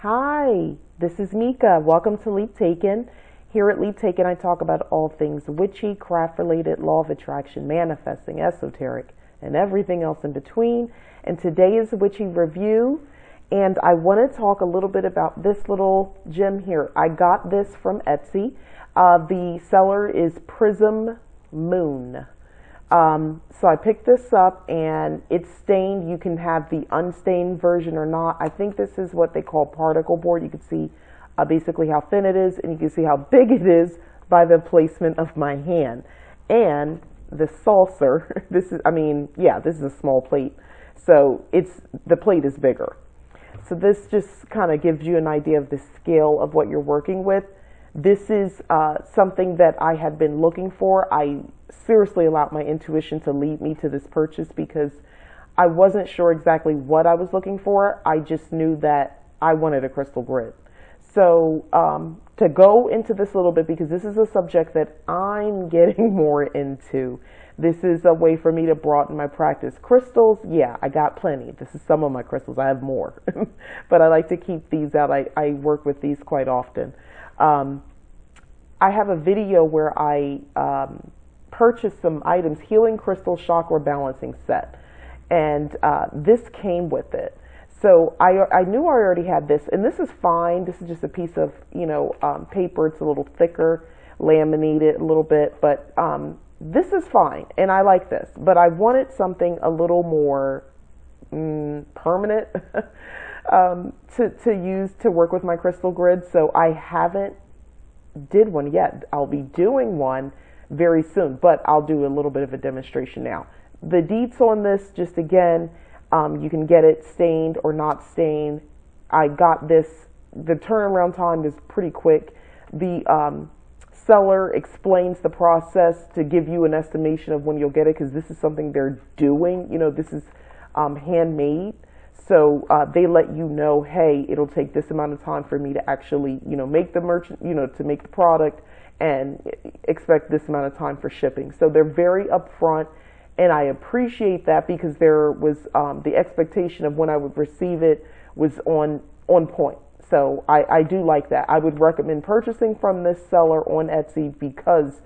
Hi, this is Mika. Welcome to Leap Taken. Here at Leap Taken, I talk about all things witchy, craft-related, law of attraction, manifesting, esoteric, and everything else in between. And today is a witchy review, and I want to talk a little bit about this little gem here. I got this from Etsy. The seller is Prism Moon. So I picked this up and it's stained. You can have the unstained version or not. I think this is what they call particle board. You can see basically how thin it is, and you can see how big it is by the placement of my hand. And the saucer, this is a small plate. So the plate is bigger. So this just kind of gives you an idea of the scale of what you're working with. This is something that I had been looking for. I seriously allowed my intuition to lead me to this purchase because I wasn't sure exactly what I was looking for. I just knew that I wanted a crystal grid. So to go into this a little bit, because this is a subject that I'm getting more into. This is a way for me to broaden my practice. Crystals, yeah, I got plenty. This is some of my crystals. I have more. But I like to keep these out. I work with these quite often. I have a video where I purchased some items, healing crystal chakra balancing set, and this came with it. So I knew I already had this, and this is fine. This is just a piece of paper. It's a little thicker, laminated a little bit, but this is fine, and I like this. But I wanted something a little more permanent to use to work with my crystal grid. So I haven't did one yet. I'll be doing one very soon, but I'll do a little bit of a demonstration now. The deets on this, just again, you can get it stained or not stained. I got this, the turnaround time is pretty quick. The seller explains the process to give you an estimation of when you'll get it, because this is something they're doing. This is handmade. So they let you know, hey, it'll take this amount of time for me to actually, make the merchant, to make the product, and expect this amount of time for shipping. So they're very upfront, and I appreciate that, because there was the expectation of when I would receive it was on point. So I do like that. I would recommend purchasing from this seller on Etsy because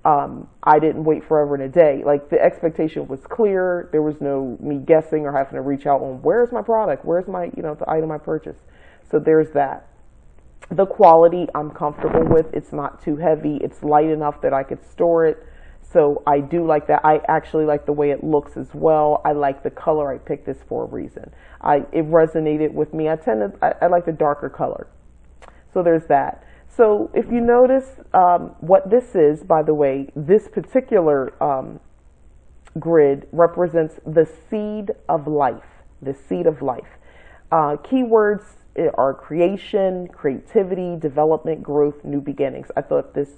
I didn't wait forever and a day. Like, the expectation was clear. There was no me guessing or having to reach out on where's my product, where's my, the item I purchased. So there's that. The quality I'm comfortable with. It's not too heavy. It's light enough that I could store it. So I do like that. I actually like the way it looks as well. I like the color. I picked this for a reason. It resonated with me. I like the darker color. So there's that. So if you notice what this is, by the way, this particular grid represents the seed of life, the seed of life. Keywords are creation, creativity, development, growth, new beginnings. I thought this,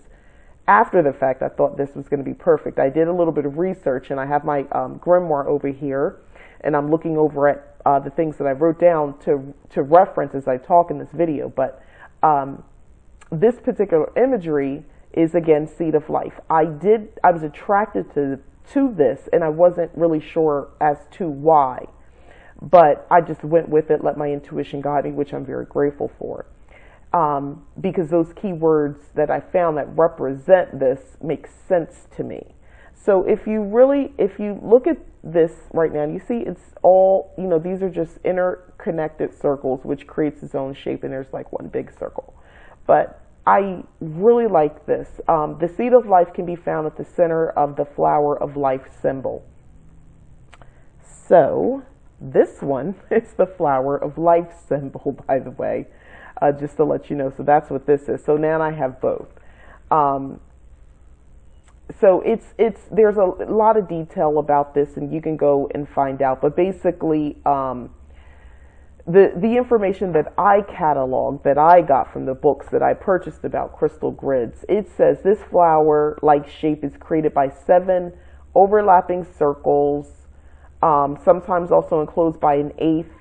after the fact, I thought this was going to be perfect. I did a little bit of research, and I have my grimoire over here, and I'm looking over at the things that I wrote down to reference as I talk in this video. But this particular imagery is, again, seed of life. I was attracted to this, and I wasn't really sure as to why, but I just went with it, let my intuition guide me, which I'm very grateful for, because those keywords that I found that represent this make sense to me. So if you look at this right now, you see it's all, these are just interconnected circles, which creates its own shape, and there's like one big circle. But I really like this. The seed of life can be found at the center of the flower of life symbol. So this one is the flower of life symbol, by the way, just to let you know. So that's what this is. So now I have both. So there's a lot of detail about this, and you can go and find out. But basically, the information that I cataloged, that I got from the books that I purchased about crystal grids, it says this flower-like shape is created by 7 overlapping circles, sometimes also enclosed by an 8th.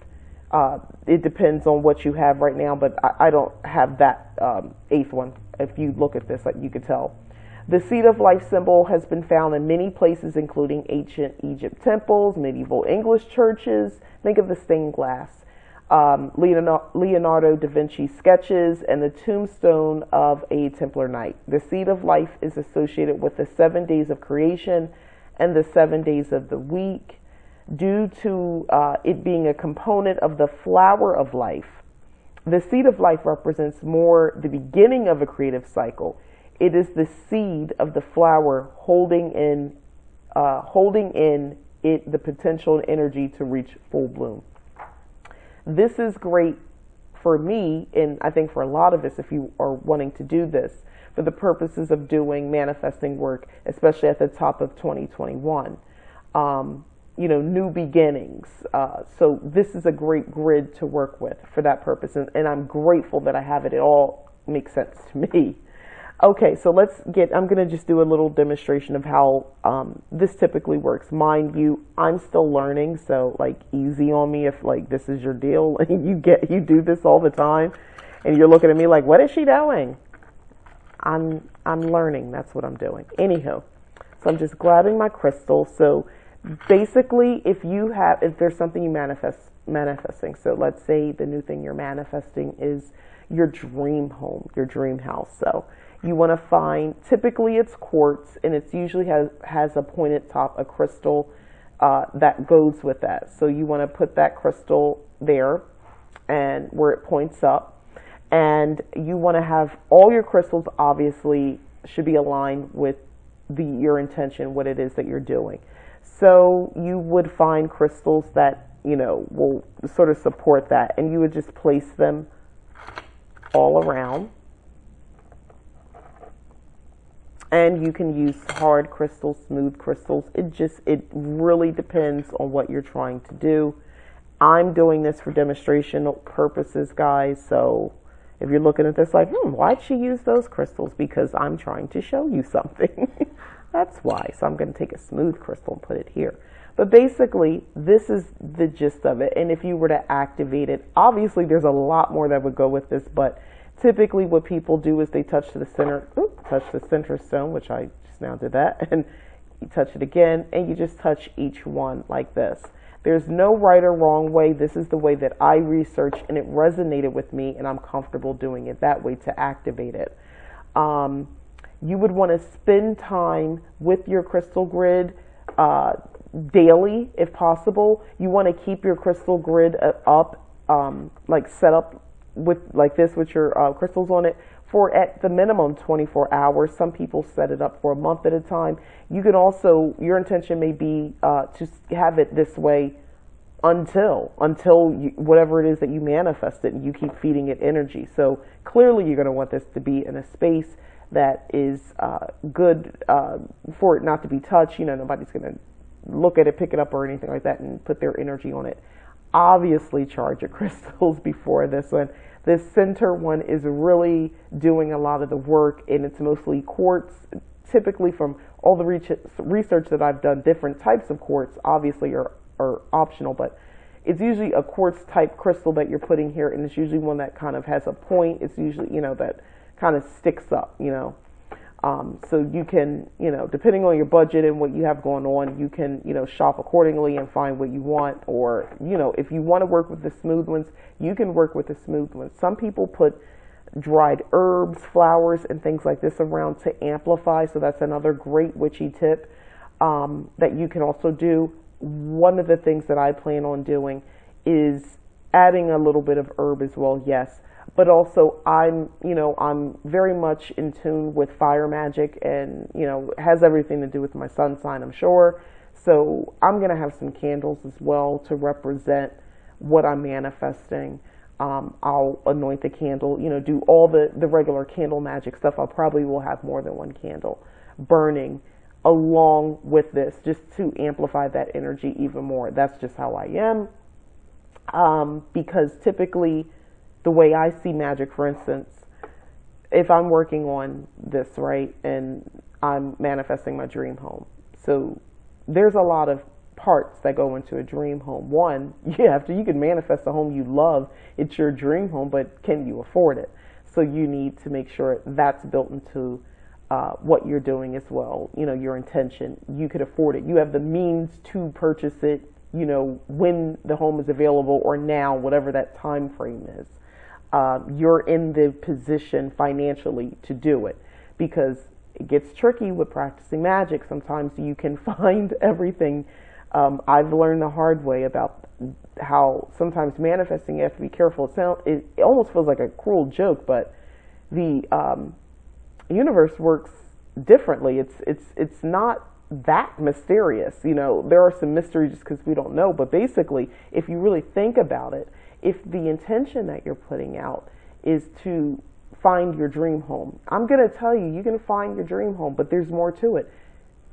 It depends on what you have right now, but I don't have that 8th one. If you look at this, you could tell. The seed of life symbol has been found in many places, including ancient Egypt temples, medieval English churches. Think of the stained glass. Leonardo da Vinci sketches, and the tombstone of a Templar knight. The seed of life is associated with the 7 days of creation and the 7 days of the week, due to it being a component of the flower of life. The seed of life represents more the beginning of a creative cycle. It is the seed of the flower holding in it the potential and energy to reach full bloom. This is great for me, and I think for a lot of us, if you are wanting to do this for the purposes of doing manifesting work, especially at the top of 2021. New beginnings. So this is a great grid to work with for that purpose, and I'm grateful that I have it. It all makes sense to me. Okay, so I'm going to just do a little demonstration of how this typically works. Mind you, I'm still learning, so like easy on me if like this is your deal. You do this all the time and you're looking at me like, what is she doing? I'm learning. That's what I'm doing. Anywho, so I'm just grabbing my crystal. So basically, if there's something you manifesting, so let's say the new thing you're manifesting is your dream home, your dream house. So you want to find, typically it's quartz, and it's usually has a pointed top, a crystal that goes with that. So you want to put that crystal there and where it points up, and you want to have all your crystals obviously should be aligned with your intention, what it is that you're doing. So you would find crystals that, will sort of support that, and you would just place them all around. And you can use hard crystals, smooth crystals. It really depends on what you're trying to do. I'm doing this for demonstrational purposes, guys. So if you're looking at this like, why'd she use those crystals? Because I'm trying to show you something. That's why. So I'm going to take a smooth crystal and put it here. But basically, this is the gist of it. And if you were to activate it, obviously there's a lot more that would go with this, but typically what people do is they touch the center stone, which I just now did that, and you touch it again, and you just touch each one like this. There's no right or wrong way. This is the way that I researched, and it resonated with me, and I'm comfortable doing it that way to activate it. You would want to spend time with your crystal grid daily, if possible. You want to keep your crystal grid up, set up with like this with your crystals on it for at the minimum 24 hours. Some people set it up for a month at a time. You can also, your intention may be to have it this way until whatever it is that you manifested, and you keep feeding it energy. So clearly you're going to want this to be in a space that is good for it not to be touched. Nobody's going to look at it, pick it up or anything like that and put their energy on it. Obviously charge your crystals before this one. This center one is really doing a lot of the work, and it's mostly quartz. Typically, from all the research that I've done, different types of quartz obviously are optional, but it's usually a quartz type crystal that you're putting here, and it's usually one that kind of has a point. It's usually, that kind of sticks up, so you can, depending on your budget and what you have going on, you can, shop accordingly and find what you want. Or, if you want to work with the smooth ones, you can work with the smooth ones. Some people put dried herbs, flowers, and things like this around to amplify. So that's another great witchy tip that you can also do. One of the things that I plan on doing is adding a little bit of herb as well, yes. But also I'm very much in tune with fire magic, and, it has everything to do with my sun sign, I'm sure. So I'm going to have some candles as well to represent what I'm manifesting. I'll anoint the candle, do all the regular candle magic stuff. I probably will have more than one candle burning along with this, just to amplify that energy even more. That's just how I am. Because typically, the way I see magic, for instance, if I'm working on this, right, and I'm manifesting my dream home. So there's a lot of parts that go into a dream home. One, you can manifest a home you love. It's your dream home, but can you afford it? So you need to make sure that's built into what you're doing as well. Your intention. You could afford it. You have the means to purchase it. when the home is available, or now, whatever that time frame is. You're in the position financially to do it, because it gets tricky with practicing magic. Sometimes you can find everything. I've learned the hard way about how sometimes manifesting, you have to be careful. It almost feels like a cruel joke, but the universe works differently. It's not that mysterious. There are some mysteries just because we don't know, but basically, if you really think about it, if the intention that you're putting out is to find your dream home, I'm going to tell you, you can find your dream home, but there's more to it.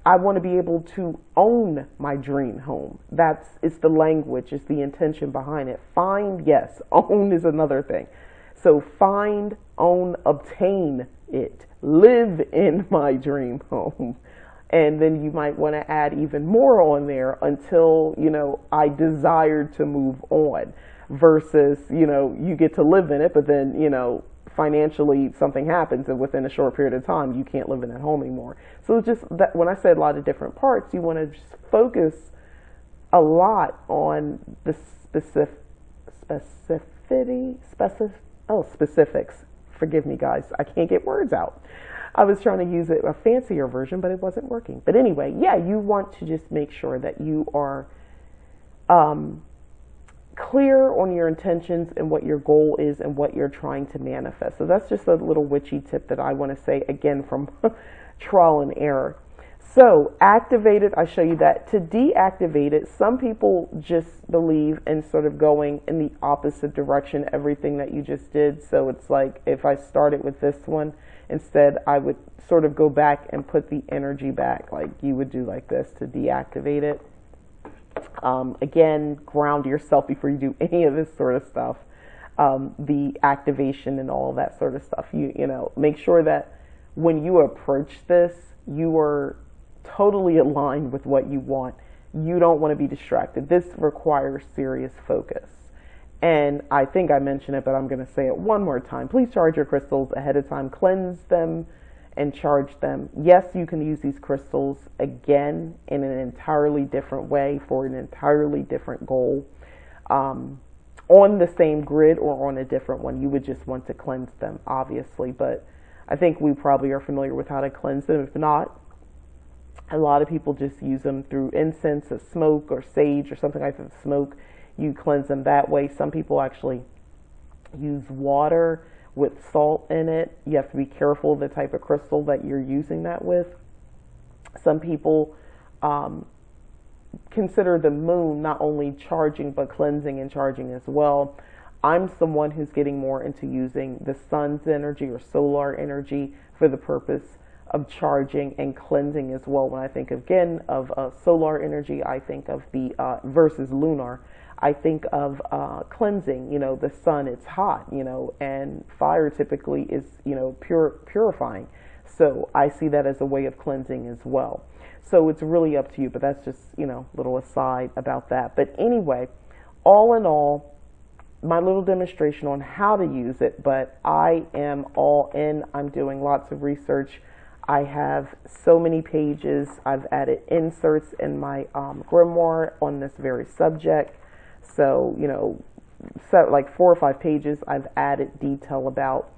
I want to be able to own my dream home. It's the language, it's the intention behind it. Find, yes. Own is another thing. So find, own, obtain it. Live in my dream home. And then you might want to add even more on there until, I desire to move on, versus, you get to live in it, but then, financially something happens and within a short period of time you can't live in that home anymore. So it's just that when I said a lot of different parts, you want to just focus a lot on the specifics. Forgive me, guys, I can't get words out. I was trying to use a fancier version, but it wasn't working. But anyway, yeah, you want to just make sure that you are clear on your intentions and what your goal is and what you're trying to manifest. So that's just a little witchy tip that I want to say, again, from trial and error. So activate it, I show you that. To deactivate it, some people just believe in sort of going in the opposite direction, everything that you just did. So it's like, if I started with this one, instead I would sort of go back and put the energy back, like you would do like this to deactivate it. Again, ground yourself before you do any of this sort of stuff. The activation and all of that sort of stuff. Make sure that when you approach this, you are totally aligned with what you want. You don't want to be distracted. This requires serious focus. And I think I mentioned it, but I'm going to say it one more time. Please charge your crystals ahead of time. Cleanse them and charge them. Yes, you can use these crystals again in an entirely different way for an entirely different goal. On the same grid or on a different one, you would just want to cleanse them, obviously. But I think we probably are familiar with how to cleanse them. If not, a lot of people just use them through incense or smoke or sage or something like that. Smoke, you cleanse them that way. Some people actually use water with salt in it. You have to be careful of the type of crystal that you're using that with. Some people consider the moon not only charging but cleansing and charging as well. I'm someone who's getting more into using the sun's energy or solar energy for the purpose of charging and cleansing as well. When I think again of solar energy, I think of the versus lunar, I think of cleansing. The sun, it's hot, and fire typically is, purifying. So I see that as a way of cleansing as well. So it's really up to you, but that's just, little aside about that. But anyway, all in all, my little demonstration on how to use it, but I am all in. I'm doing lots of research. I have so many pages. I've added inserts in my grimoire on this very subject. So, like 4 or 5 pages I've added detail about.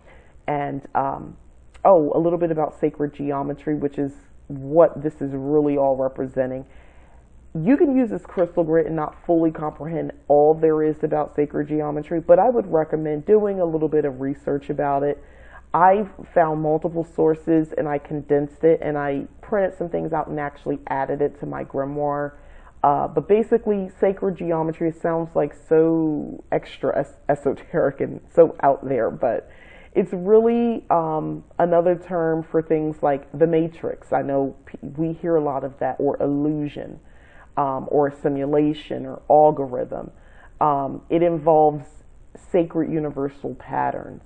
And, a little bit about sacred geometry, which is what this is really all representing. You can use this crystal grid and not fully comprehend all there is about sacred geometry, but I would recommend doing a little bit of research about it. I found multiple sources and I condensed it and I printed some things out and actually added it to my grimoire. But basically, sacred geometry sounds like so extra esoteric and so out there, but it's really another term for things like the matrix. I know we hear a lot of that, or illusion, or simulation, or algorithm. It involves sacred universal patterns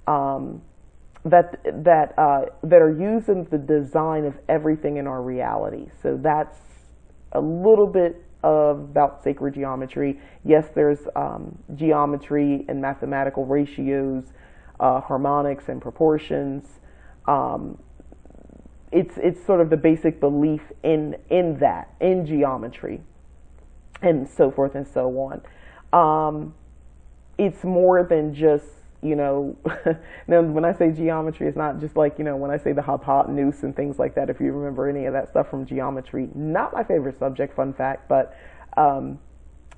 that are used in the design of everything in our reality. So that's a little bit about sacred geometry. Yes, there's geometry and mathematical ratios, harmonics and proportions. It's sort of the basic belief in geometry. and so forth and so on. It's more than just, now when I say geometry, it's not just like, when I say the hypotenuse and things like that, if you remember any of that stuff from geometry, not my favorite subject, fun fact, but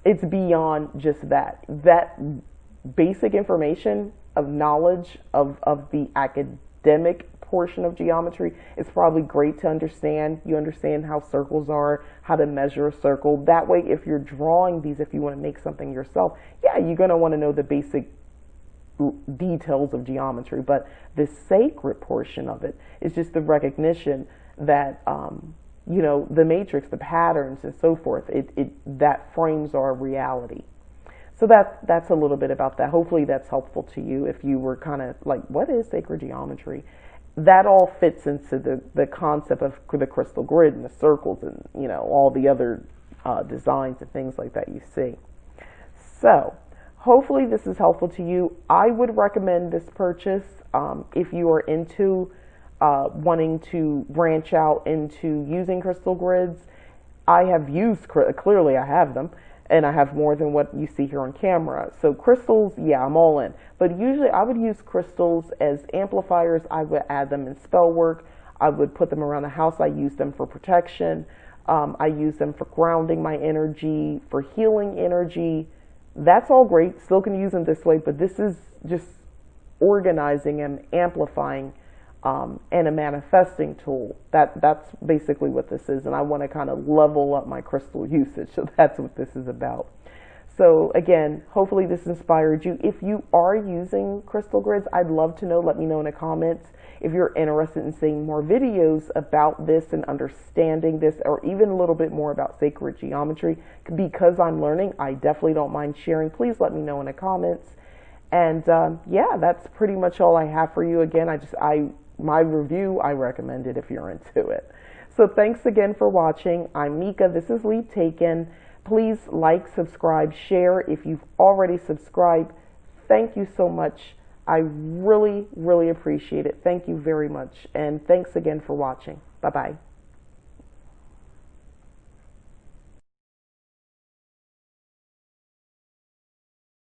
it's beyond just that. That basic information of knowledge of the academic portion of geometry is probably great to understand. You understand how circles are, how to measure a circle. That way, if you're drawing these, if you want to make something yourself, yeah, you're going to want to know the basic details of geometry. But the sacred portion of it is just the recognition that, the matrix, the patterns, and so forth, that frames our reality. So that's a little bit about that. Hopefully that's helpful to you if you were kind of like, what is sacred geometry? That all fits into the concept of the crystal grid and the circles and, all the other designs and things like that you see. So hopefully this is helpful to you. I would recommend this purchase if you are into wanting to branch out into using crystal grids. I have used, clearly I have them, and I have more than what you see here on camera. So crystals, yeah, I'm all in. But usually I would use crystals as amplifiers. I would add them in spell work. I would put them around the house. I use them for protection. I use them for grounding my energy, for healing energy. That's all great. Still can use them this way, but this is just organizing and amplifying and a manifesting tool. That's basically what this is, and I want to kind of level up my crystal usage, so that's what this is about. So again, hopefully this inspired you. If you are using crystal grids, I'd love to know. Let me know in the comments if you're interested in seeing more videos about this and understanding this, or even a little bit more about sacred geometry. Because I'm learning, I definitely don't mind sharing. Please let me know in the comments. And yeah, that's pretty much all I have for you. Again, my review, I recommend it if you're into it. So thanks again for watching. I'm Mika. This is Lead Taken. Please like, subscribe, share. If you've already subscribed, thank you so much. I really, really appreciate it. Thank you very much. And thanks again for watching. Bye-bye.